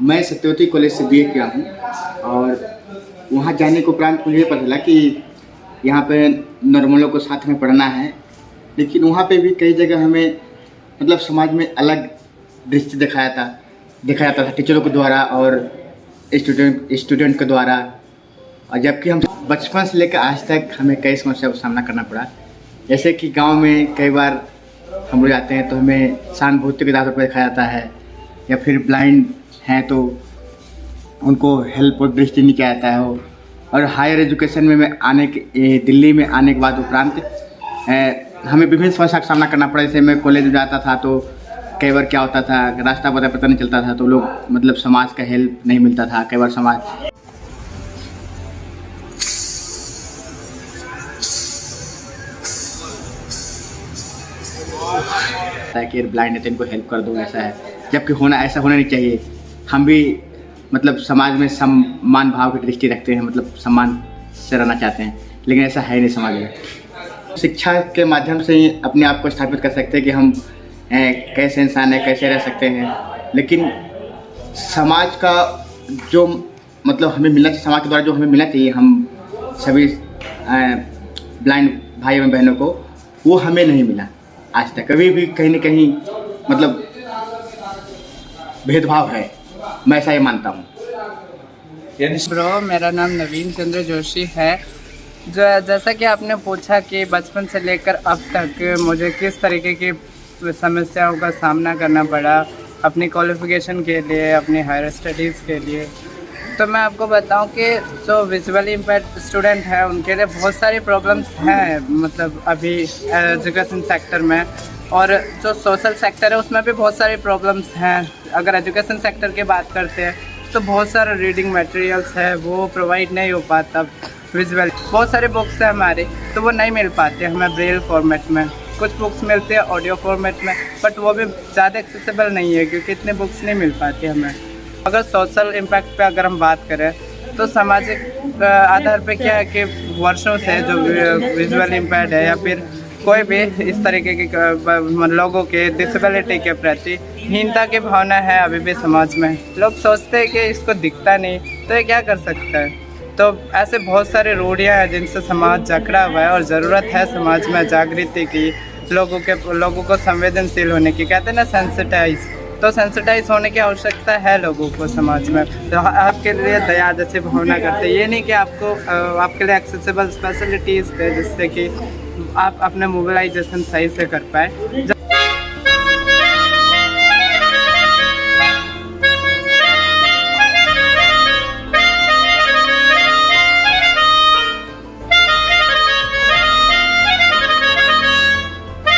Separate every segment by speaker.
Speaker 1: मैं सत्यवती कॉलेज से बीए किया हूँ और वहाँ जाने के उपरांत मुझे पता चला कि यहाँ पे नॉर्मलों को साथ में पढ़ना है, लेकिन वहाँ पे भी कई जगह हमें मतलब समाज में अलग दृष्टि दिखाया जाता था टीचरों के द्वारा और स्टूडेंट के द्वारा। और जबकि हम बचपन से लेकर आज तक हमें कई समस्याओं का सामना करना पड़ा। जैसे कि गांव में कई बार हम लोग जाते हैं तो हमें सहानुभूति के आधार पर दिखाया जाता है, या फिर ब्लाइंड हैं तो उनको हेल्प और दृष्टि नहीं किया जाता है। और हायर एजुकेशन में दिल्ली में आने के बाद उपरांत हमें विभिन्न समस्या का सामना करना पड़ा। जैसे मैं कॉलेज में जाता था तो कई बार क्या होता था, रास्ता पता नहीं चलता था तो लोग मतलब समाज का हेल्प नहीं मिलता था। कई बार समाज कि ब्लाइंड है तो इनको हेल्प कर दो, ऐसा है, जबकि ऐसा होना नहीं चाहिए। हम भी मतलब समाज में सम्मान भाव की दृष्टि रखते हैं, मतलब सम्मान से रहना चाहते हैं, लेकिन ऐसा है नहीं समाज में। शिक्षा के माध्यम से ही अपने आप को स्थापित कर सकते हैं कि हम कैसे इंसान हैं, कैसे रह सकते हैं। लेकिन समाज का जो मतलब हमें मिलना चाहिए, समाज के द्वारा जो हमें मिलना चाहिए हम सभी ब्लाइंड भाई एवं बहनों को, वो हमें नहीं मिला आज तक। कभी भी कहीं न कहीं मतलब भेदभाव है, मैं ऐसा ही मानता हूँ।
Speaker 2: ब्रो, मेरा नाम नवीन चंद्र जोशी है। जैसा कि आपने पूछा कि बचपन से लेकर अब तक मुझे किस तरीके की समस्याओं का सामना करना पड़ा अपनी क्वालिफ़िकेशन के लिए, अपनी हायर स्टडीज़ के लिए, तो मैं आपको बताऊं कि जो विजुअली इम्पेयर्ड स्टूडेंट हैं उनके लिए बहुत सारी प्रॉब्लम्स हैं, मतलब अभी एजुकेशन सेक्टर में। और जो सोशल सेक्टर है उसमें भी बहुत सारी प्रॉब्लम्स हैं। अगर एजुकेशन सेक्टर की बात करते हैं तो बहुत सारा रीडिंग मटेरियल्स है वो प्रोवाइड नहीं हो पाता विजुअल। बहुत सारे बुक्स हैं हमारे तो वो नहीं मिल पाते हमें ब्रेल फॉर्मेट में। कुछ बुक्स मिलते हैं ऑडियो फॉर्मेट में, बट वो भी ज़्यादा एक्सेसिबल नहीं है क्योंकि इतने बुक्स नहीं मिल पाते हमें। अगर सोशल इम्पैक्ट पे अगर हम बात करें तो सामाजिक आधार पे क्या है कि वर्षों से जो विजुअल इम्पैक्ट है या फिर कोई भी इस तरीके के लोगों के डिसेबिलिटी के प्रति हीनता की भावना है अभी भी समाज में। लोग सोचते हैं कि इसको दिखता नहीं तो ये क्या कर सकता है। तो ऐसे बहुत सारे रूढ़ियाँ हैं जिनसे समाज जकड़ा हुआ है और ज़रूरत है समाज में जागृति की, लोगों को संवेदनशील होने की। कहते हैं ना सेंसिटाइज, तो सेंसिटाइज होने की आवश्यकता है लोगों को समाज में। तो आपके लिए दया जैसी भावना करते हैं, ये नहीं कि आपके लिए एक्सेसिबल फैसिलिटीज़ थे जिससे कि आप अपना मोबिलाइजेशन सही से कर पाए।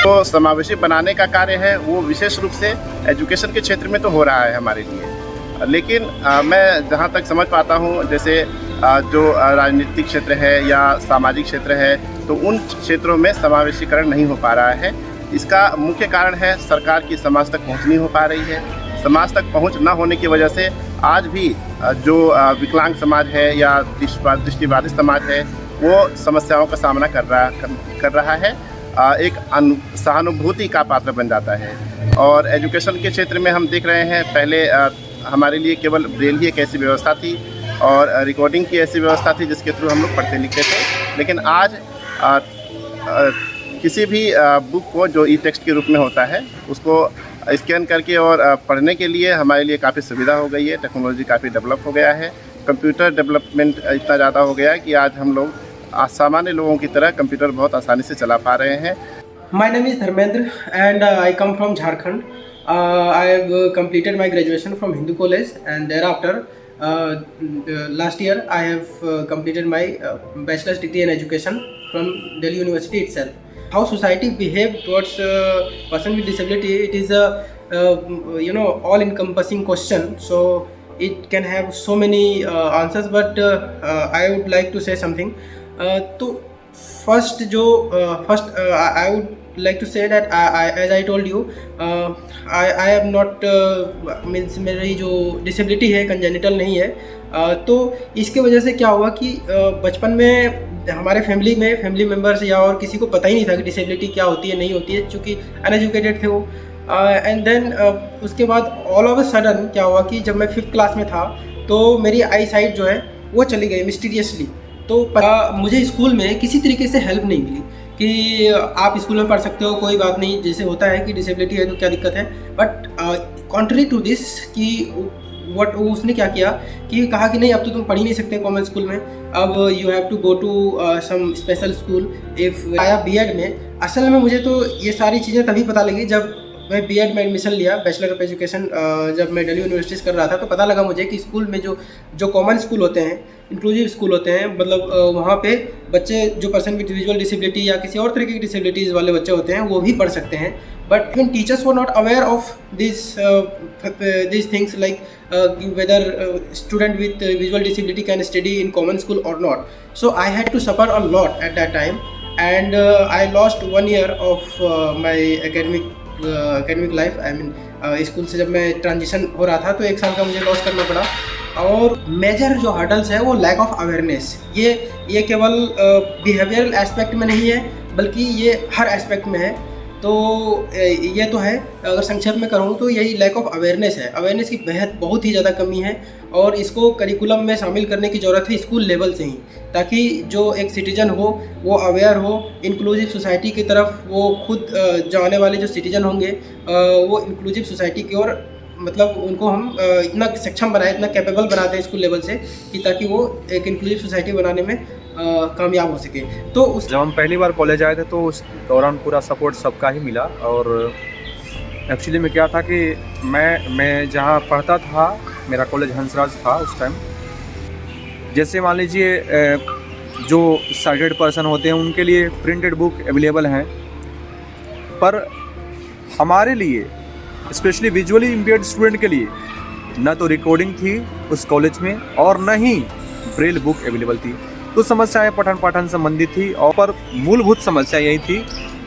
Speaker 3: तो समावेशी बनाने का कार्य है वो विशेष रूप से एजुकेशन के क्षेत्र में तो हो रहा है हमारे लिए, लेकिन मैं जहाँ तक समझ पाता हूँ, जैसे जो राजनीतिक क्षेत्र है या सामाजिक क्षेत्र है, तो उन क्षेत्रों में समावेशीकरण नहीं हो पा रहा है। इसका मुख्य कारण है सरकार की समाज तक पहुँच नहीं हो पा रही है। समाज तक पहुँच न होने की वजह से आज भी जो विकलांग समाज है या दृष्टिबाधित समाज है वो समस्याओं का सामना कर रहा है, एक सहानुभूति का पात्र बन जाता है। और एजुकेशन के क्षेत्र में हम देख रहे हैं, पहले हमारे लिए केवल ब्रेल ही एक ऐसी व्यवस्था थी और रिकॉर्डिंग की ऐसी व्यवस्था थी जिसके थ्रू हम लोग पढ़ते लिखते थे। लेकिन आज किसी भी बुक को जो ई टेक्स्ट के रूप में होता है उसको स्कैन करके और पढ़ने के लिए हमारे लिए काफ़ी सुविधा हो गई है। टेक्नोलॉजी काफ़ी डेवलप हो गया है, कंप्यूटर डेवलपमेंट इतना ज़्यादा हो गया है कि आज हम लोग सामान्य लोगों की तरह कंप्यूटर बहुत आसानी से चला पा रहे हैं।
Speaker 4: My name is Dharmendra and I come from Jharkhand. I have completed my graduation from Hindu College and thereafter last year I have completed my bachelor's degree in education from Delhi University itself. How society behave towards person with disability, it is a all-encompassing question. So it can have so many answers, but I would like to say something. तो first I would like to say that as I told you, I am not means मेरी जो disability है congenital नहीं है। तो इसके वजह से क्या हुआ कि बचपन में हमारे फैमिली मेम्बर्स या और किसी को पता ही नहीं था कि डिसेबिलिटी क्या होती है नहीं होती है, चूँकि अनएजुकेटेड थे वो। एंड देन उसके बाद ऑल ऑफ अ सडन क्या हुआ कि जब मैं 5th क्लास में था तो मेरी आई साइट जो है वो चली गई मिस्टीरियसली। तो मुझे स्कूल में किसी तरीके से हेल्प नहीं मिली कि आप स्कूल में पढ़ सकते हो, कोई बात नहीं, जैसे होता है कि डिसेबिलिटी है तो क्या दिक्कत है। बट कॉन्ट्री टू दिस कि वट उसने क्या किया कि कहा कि नहीं अब तो तुम पढ़ ही नहीं सकते कॉमन स्कूल में, अब you have to go to some special school. If आया बीएड में, असल में मुझे तो ये सारी चीज़ें तभी पता लगी जब मैं बीएड में एडमिशन लिया, बैचलर ऑफ एजुकेशन जब मैं दिल्ली यूनिवर्सिटीज़ कर रहा था, तो पता लगा मुझे कि स्कूल में जो कॉमन स्कूल होते हैं, इंक्लूसिव स्कूल होते हैं, मतलब वहाँ पे बच्चे जो पर्सन विद विजुअल डिसेबिलिटी या किसी और तरीके की डिसेबिलिटीज़ वाले बच्चे होते हैं वो भी पढ़ सकते हैं। But even teachers were not aware of this things like whether student with visual disability can study in common school or not. So I had to suffer a lot at that time, and I lost 1 year of my academic life. I mean school से जब मैं transition हो रहा था तो 1 साल का मुझे लॉस करना पड़ा। और मेजर जो हर्डल्स है वो लैक ऑफ अवेयरनेस, ये केवल बिहेवियरल एस्पेक्ट में नहीं है बल्कि ये हर एस्पेक्ट में है। तो ये तो है, अगर संक्षेप में करूँ तो यही लैक ऑफ अवेयरनेस है। अवेयरनेस की बहुत ही ज़्यादा कमी है और इसको करिकुलम में शामिल करने की ज़रूरत है स्कूल लेवल से ही, ताकि जो एक सिटीजन हो वो अवेयर हो, इंक्लूसिव सोसाइटी की तरफ वो खुद जो आने वाले जो सिटीजन होंगे वो इंक्लूसिव सोसाइटी की ओर, मतलब उनको हम इतना सक्षम बनाए, इतना कैपेबल बना दें स्कूल लेवल से कि ताकि वो एक इंक्लूसिव सोसाइटी बनाने में कामयाब हो सके। तो
Speaker 5: जब हम पहली बार कॉलेज आए थे तो उस दौरान पूरा सपोर्ट सबका ही मिला। और एक्चुअली में क्या था कि मैं जहाँ पढ़ता था, मेरा कॉलेज हंसराज था उस टाइम। जैसे मान लीजिए जो साइटेड पर्सन होते हैं उनके लिए प्रिंटेड बुक अवेलेबल हैं, पर हमारे लिए स्पेशली विजुअली इम्पेयर्ड स्टूडेंट के लिए न तो रिकॉर्डिंग थी उस कॉलेज में और न ही ब्रेल बुक अवेलेबल थी। तो समस्याएं पठन पाठन संबंधित थी, और पर मूलभूत समस्या यही थी,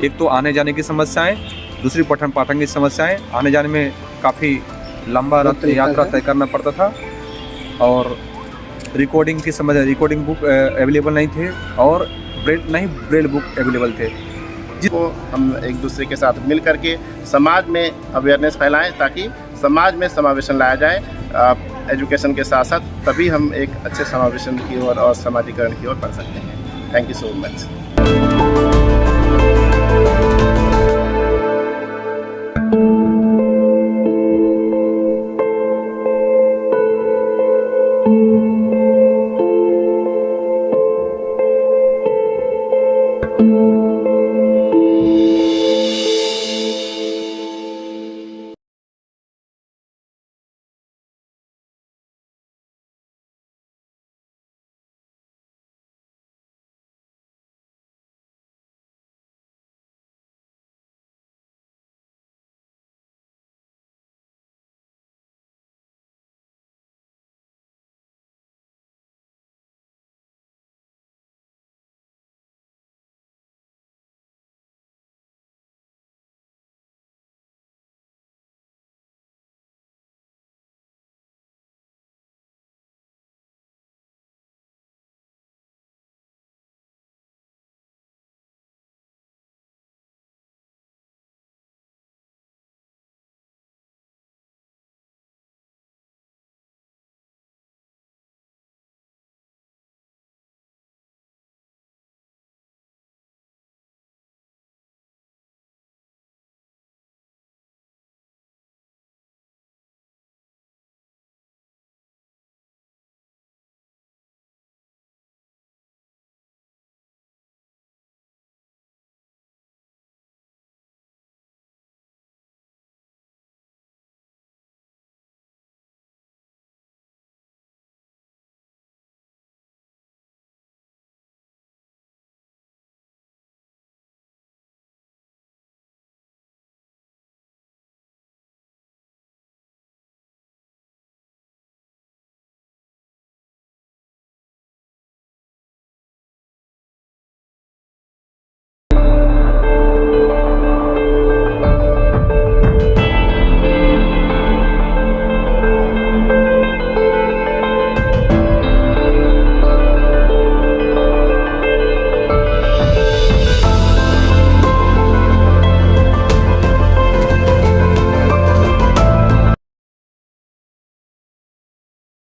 Speaker 5: एक तो आने जाने की समस्याएं, दूसरी पठन पाठन की समस्याएं। आने जाने में काफ़ी लंबा यात्रा तय करना पड़ता था, और रिकॉर्डिंग की समस्या, रिकॉर्डिंग बुक अवेलेबल नहीं थे और ब्रेल बुक अवेलेबल थे।
Speaker 3: जिसको हम एक दूसरे के साथ मिल करके समाज में अवेयरनेस फैलाएं ताकि समाज में समावेशन लाया जाए एजुकेशन के साथ साथ, तभी हम एक अच्छे समावेशन की ओर और समाजीकरण की ओर बढ़ सकते हैं। Thank you so much.